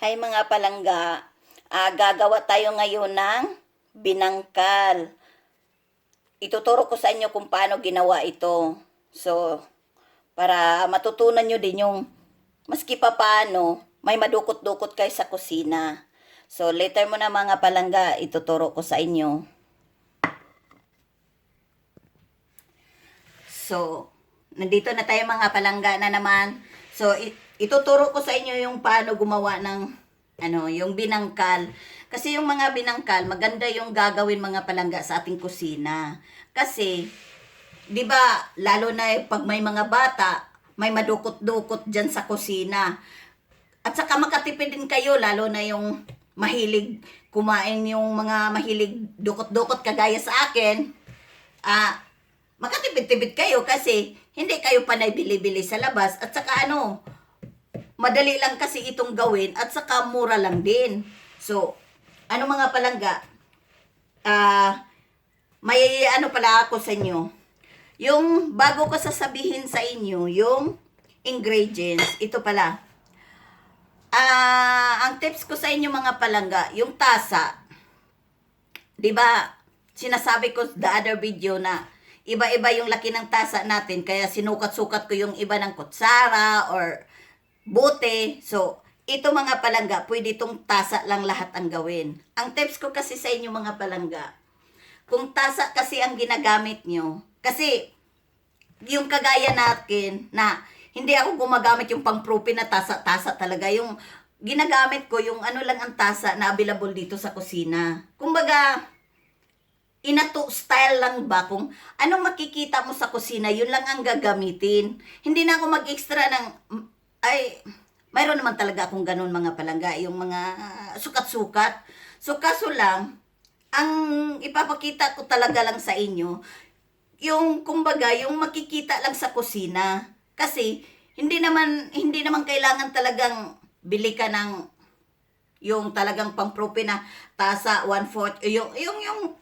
Hay mga palangga, gagawa tayo ngayon ng binangkal. Ituturo ko sa inyo kung paano ginawa ito. So, para matutunan nyo din yung maski pa paano, may madukot-dukot kayo sa kusina. So, later mo na mga palangga, ituturo ko sa inyo. So, nandito na tayo mga palangga na naman. So, ituturo ko sa inyo yung paano gumawa ng yung binangkal. Kasi yung mga binangkal, maganda yung gagawin mga palangga sa ating kusina. Kasi, 'di ba, lalo na pag may mga bata, may madukot-dukot diyan sa kusina. At saka makatipid din kayo, lalo na yung mahilig kumain, yung mga mahilig dukot-dukot kagaya sa akin. Makatipid-tipid kayo kasi hindi kayo panay bili-bili sa labas. At saka madali lang kasi itong gawin at saka mura lang din. So, mga palangga, may pala ako sa inyo. Yung bago ko sasabihin sa inyo, yung ingredients, ito pala. Ang tips ko sa inyo mga palangga, yung tasa. 'Di ba? Sinasabi ko the other video na iba-iba yung laki ng tasa natin, kaya sinukat-sukat ko yung iba ng kutsara or bote. So, ito mga palangga, pwede itong tasa lang lahat ang gawin. Ang tips ko kasi sa inyo mga palangga, kung tasa kasi ang ginagamit nyo, kasi yung kagaya natin na hindi ako gumagamit yung pang-propi na tasa-tasa talaga. Yung ginagamit ko, yung lang ang tasa na available dito sa kusina. Kumbaga, inato style lang ba? Kung anong makikita mo sa kusina, yun lang ang gagamitin. Hindi na ako mag-extra ng mayroon naman talaga akong ganun mga palangga, yung mga sukat-sukat. So, kaso lang, ang ipapakita ko talaga lang sa inyo, yung kumbaga, yung makikita lang sa kusina. Kasi, hindi naman kailangan talagang bili ka ng yung talagang pang-propi na tasa, 1/4, yung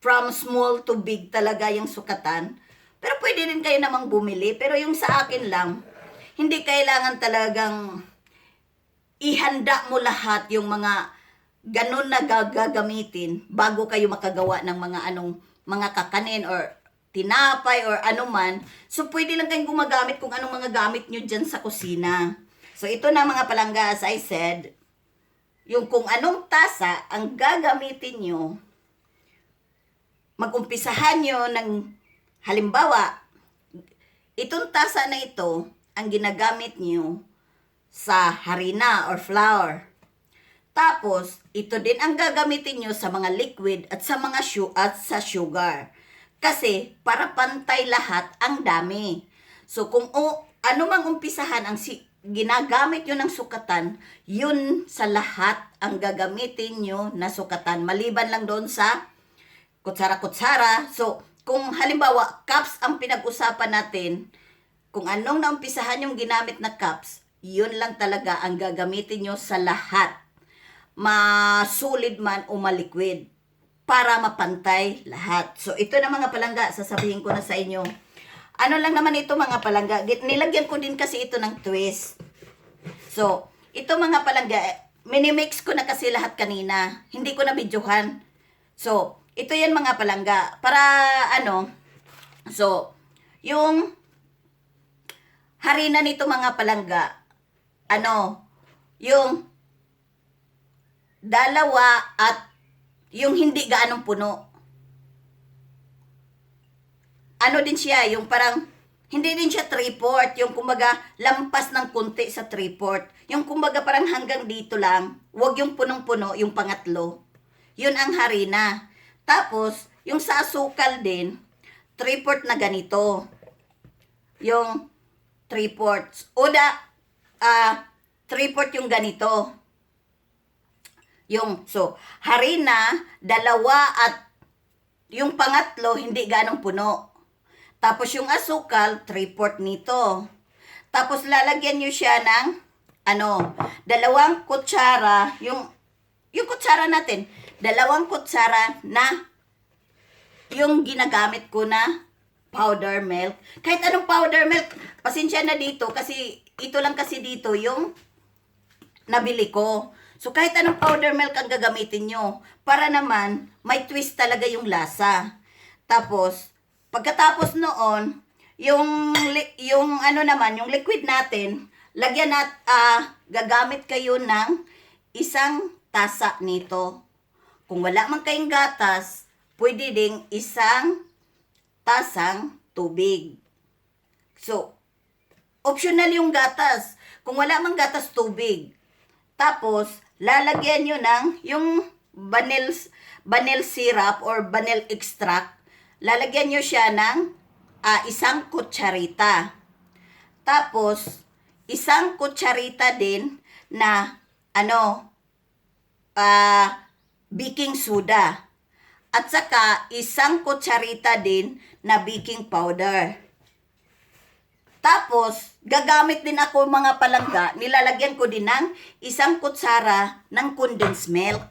from small to big talaga yung sukatan. Pero pwede rin kayo namang bumili. Pero yung sa akin lang, hindi kailangan talagang ihanda mo lahat yung mga ganun na gagamitin bago kayo makagawa ng mga kakanin or tinapay or anuman. So, pwede lang kayong gumagamit kung anong mga gamit nyo dyan sa kusina. So, ito na mga palangga, as I said, yung kung anong tasa ang gagamitin nyo, mag-umpisahan nyo ng, halimbawa, itong tasa na ito, ang ginagamit nyo sa harina or flour. Tapos, ito din ang gagamitin nyo sa mga liquid at sa mga sa sugar. Kasi, para pantay lahat, ang dami. So, kung ano mang umpisahan ang ginagamit nyo ng sukatan, yun sa lahat ang gagamitin nyo na sukatan. Maliban lang doon sa kutsara-kutsara. So, kung halimbawa, cups ang pinag-usapan natin, kung anong naumpisahan yung ginamit na cups, yun lang talaga ang gagamitin nyo sa lahat. Masulid man o maliquid. Para mapantay lahat. So, ito na mga palangga, sasabihin ko na sa inyo. Ano lang naman ito mga palangga, nilagyan ko din kasi ito ng twist. So, ito mga palangga, minimix ko na kasi lahat kanina. Hindi ko na videohan. So, ito yan mga palangga. Para so, yung harina nito mga palangga, yung dalawa at yung hindi gaanong puno. Din siya, yung parang, hindi din siya 3/4, yung kumbaga, lampas ng kunti sa 3/4. Yung kumbaga parang hanggang dito lang, wag yung punong-puno, yung pangatlo. Yun ang harina. Tapos, yung sa asukal din, 3/4 na ganito. Yung 3/4. 3/4 yung ganito. So, harina, dalawa at yung pangatlo, hindi ganong puno. Tapos yung asukal, 3/4 nito. Tapos lalagyan nyo siya ng, 2 kutsara, yung kutsara natin, 2 kutsara na yung ginagamit ko na powder milk. Kahit anong powder milk, pasensya na dito kasi ito lang kasi dito yung nabili ko. So, kahit anong powder milk ang gagamitin nyo, para naman, may twist talaga yung lasa. Tapos, pagkatapos noon, yung ano naman, yung liquid natin, lagyan gagamit kayo ng isang tasa nito. Kung wala man kayong gatas, pwede ding isang tasang tubig. So, optional yung gatas. Kung wala mang gatas, tubig. Tapos, lalagyan nyo ng yung vanilla syrup or vanilla extract. Lalagyan nyo siya ng isang kutsarita. Tapos, isang kutsarita din na baking soda. At saka, isang kutsarita din na baking powder. Tapos, gagamit din ako mga palangga, nilalagyan ko din ng isang kutsara ng condensed milk.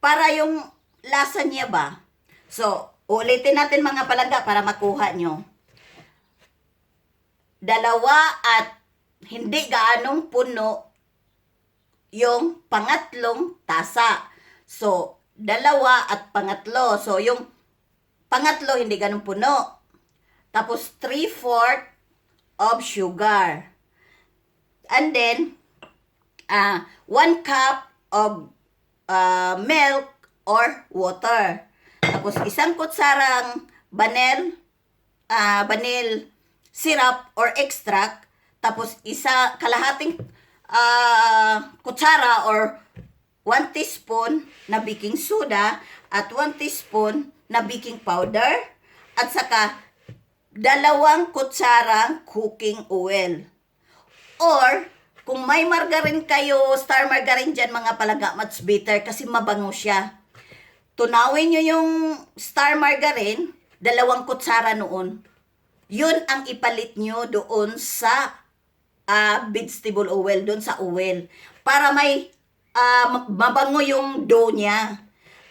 Para yung lasa niya ba? So, ulitin natin mga palangga para makuha nyo. 2 at hindi gaanong puno yung pangatlong tasa. So, 2 at pangatlo. So, yung pangatlo hindi ganong puno. Tapos, 3/4 of sugar. And then, 1 cup of milk or water. Tapos, isang kutsarang vanilla syrup or extract. Tapos, kalahating kutsara or 1 teaspoon na baking soda at 1 teaspoon na baking powder at saka 2 kutsarang cooking oil. Or, kung may margarine kayo, star margarine dyan mga palangga, much better kasi mabango siya. Tunawin nyo yung star margarine, 2 kutsara noon. Yun ang ipalit nyo doon sa vegetable oil, doon sa oil. Para may mabango yung dough niya.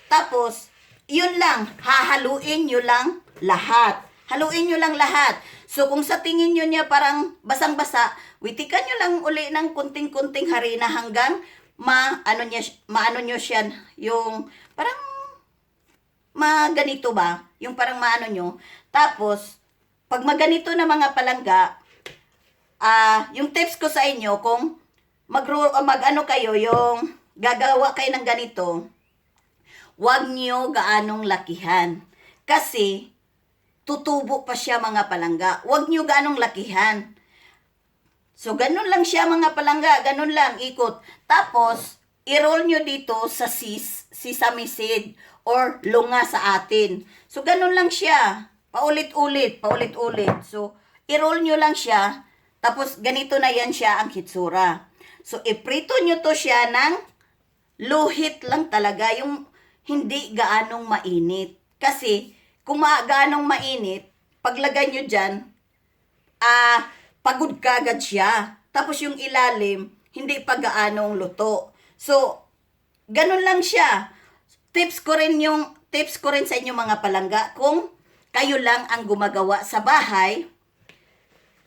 Tapos, yun lang, hahaluin nyo lang lahat. Haluin nyo lang lahat. So, kung sa tingin nyo niya parang basang-basa, witikan nyo lang uli ng kunting-kunting harina hanggang maano nyo siya, yung parang maganito ba? Yung parang maano nyo. Tapos, pag maganito na mga palangga, yung tips ko sa inyo, kung mag-ano kayo, yung gagawa kayo ng ganito, huwag nyo gaanong lakihan. Kasi, tutubo pa siya mga palangga. Huwag nyo gaanong lakihan. So, ganun lang siya mga palangga. Ganun lang, ikot. Tapos, i-roll nyo dito sa sesame seed or lunga sa atin. So, ganun lang siya. Paulit-ulit. So, i-roll nyo lang siya. Tapos, ganito na yan siya ang hitsura. So, iprito nyo to siya ng low heat lang talaga. Yung hindi gaanong mainit. Kasi, kung gaanong mainit, paglagay nyo dyan, pagod kagad siya. Tapos yung ilalim, hindi pa gaanong luto. So, ganun lang siya. Tips ko rin sa inyo mga palangga, kung kayo lang ang gumagawa sa bahay,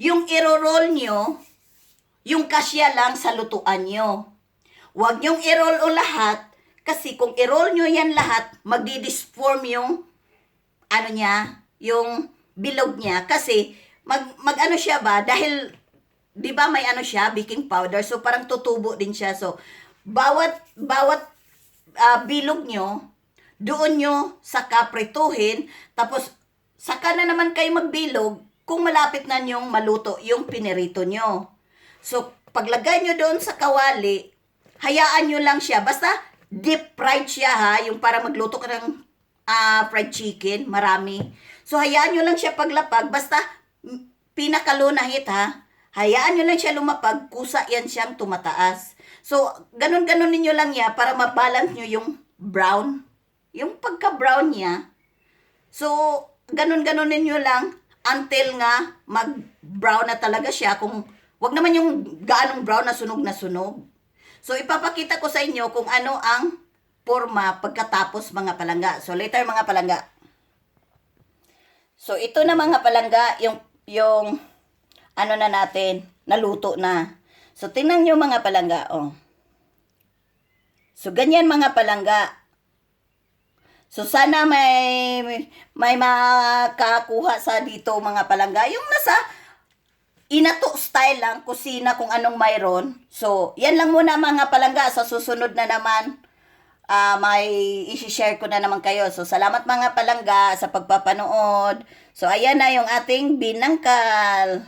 yung iro-roll nyo, yung kasya lang sa lutuan nyo. Huwag nyong i-roll o lahat, kasi kung i-roll nyo yan lahat, magdi-disform yung yung bilog niya. Kasi, mag-ano siya ba, dahil, di ba may siya, baking powder, so parang tutubo din siya. So, bawat bilog nyo, doon nyo saka prituhin, tapos, saka na naman kayo magbilog, kung malapit na nyong maluto yung pinirito nyo. So, paglagay nyo doon sa kawali, hayaan nyo lang siya. Basta, deep fried siya ha, yung para magluto ka ng fried chicken, marami. So, hayaan nyo lang siya paglapag, basta pinakalo na hit ha. Hayaan nyo lang siya lumapag, kusa yan siyang tumataas. So, ganun-ganun ninyo lang niya para mabalance nyo yung brown. Yung pagka-brown niya. So, ganun-ganun ninyo lang until nga mag-brown na talaga siya. Kung wag naman yung gaanong brown na sunog na sunog. So, ipapakita ko sa inyo kung ano ang forma pagkatapos mga palangga. So, later mga palangga. So, ito na mga palangga, yung ano na natin, naluto na. So, tingnan nyo mga palangga, oh. So, ganyan mga palangga. So, sana may makakuha sa dito mga palangga. Yung nasa inato style lang, kusina kung anong mayroon. So, yan lang muna mga palangga. Sa susunod na naman, may isi-share ko na naman kayo. So, salamat mga palangga sa pagpapanood. So, ayan na yung ating binangkal.